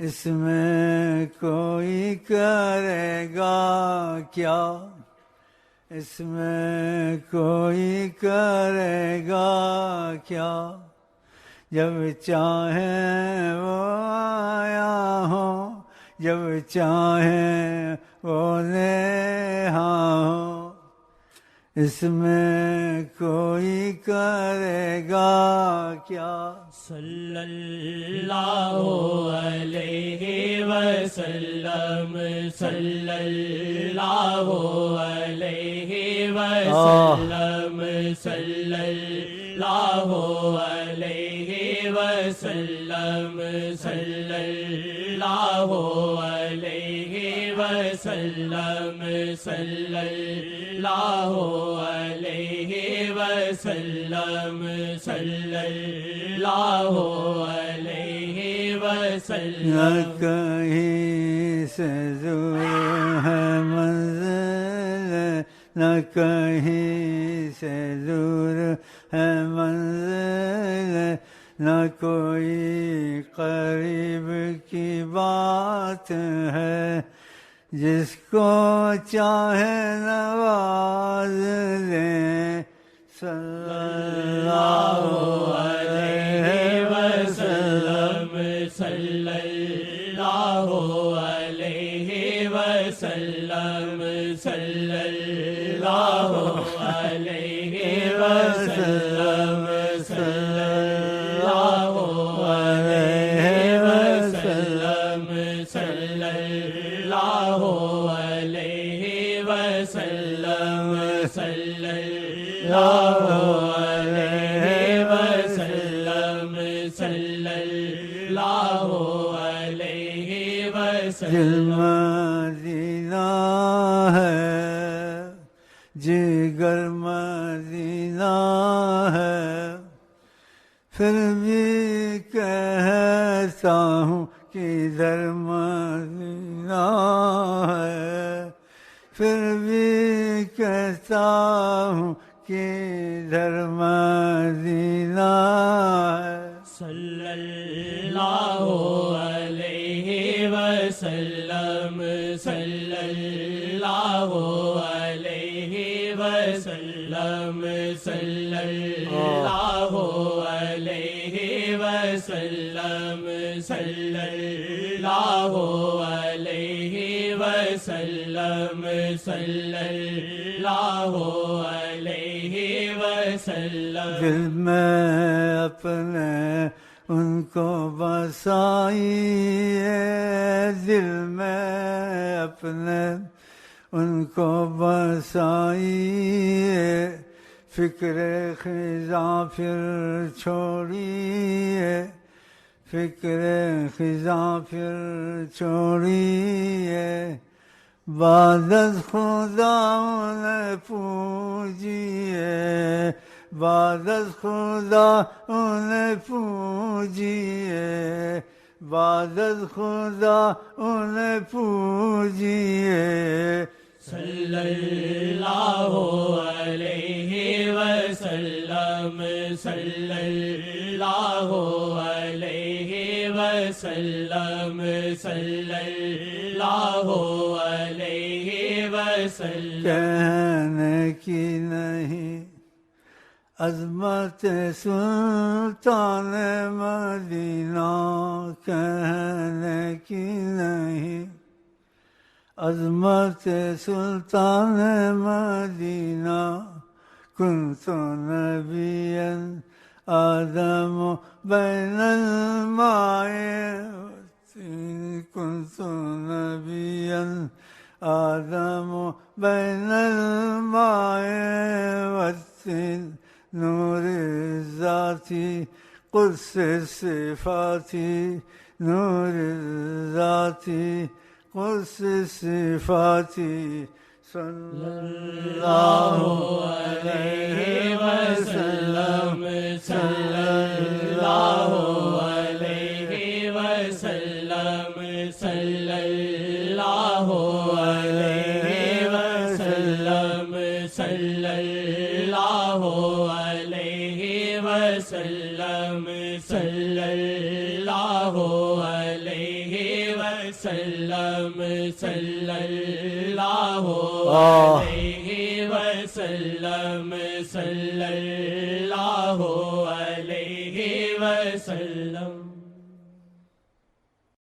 اس میں کوئی کرے گا کیا، اس میں کوئی کرے گا کیا، جب چاہیں وہ آیا ہو، جب چاہیں وہ نہاں ہو، اس میں کوئی کرے گا کیا۔ صلی اللہ علیہ وسلم، صلی اللہ علیہ وسلم، صلی اللہ علیہ وسلم، صلی اللہ علیہ وسلم، صلی اللہ علیہ وسلم، صلی اللہ علیہ وسلم۔ نہ کہیں سے دور ہے منزل، نہ کہیں سے دور ہے منزل، نہ کوئی قریب کی بات ہے، جس کو چاہے نواز لیں، صلی اللہ علیہ وسلم، صلی اللہ علیہ وسلم، صلی اللہ علیہ وسلم، صلی اللہ علیہ وسلم، صلی اللہ علیہ وسلم، صلی اللہ علیہ وسلم، صلی اللہ علیہ وسلم۔ مدینہ ہے، جگر مدینہ ہے، پھر بھی کہتا ہوں کدھر مدینہ ہے، پھر بھی کہتا ہوں کدھر مدینہ ہے۔ صلی اللہ علیہ وسلم، صلی اللہ علیہ وسلم، صلی اللہ علیہ وسلم، صلی اللہ علیہ وسلم، صلی اللہ علیہ وسلم۔ دل میں اپنے ان کو بسائیے، دل میں اپنے ان کو بسائیے، فکر خزاں پھر چھوڑیے، فکر خزاں پھر چھوڑیے، بعد از خدا انہیں پوجیے، بعد از خدا انہیں پوجیے، بعد از خدا انہیں پوجیے۔ صلی اللہ علیہ وسلم، صلی اللہ علیہ وسلم، صلی اللہ علیہ وسلم۔ کہنے کی نہیں عظمت سلطان مدینہ، کہنے کی نہیں عظمت سلطان مدینہ، کنت نبیا آدم بین الماء والطین، کنت نبیا آدم بین الماء والطین، نور ذاتی قدس صفاتی، نور ذاتی قدس صفاتی، صلی اللہ علیہ وسلم، صلی اللہ علیہ وسلم، صلی اللہ علیہ وسلم، صلی اللہ علیہ وسلم۔ وسلم صلی اللہ علیہ وسلم صلی اللہ علیہ وسلم صلی اللہ علیہ وسلم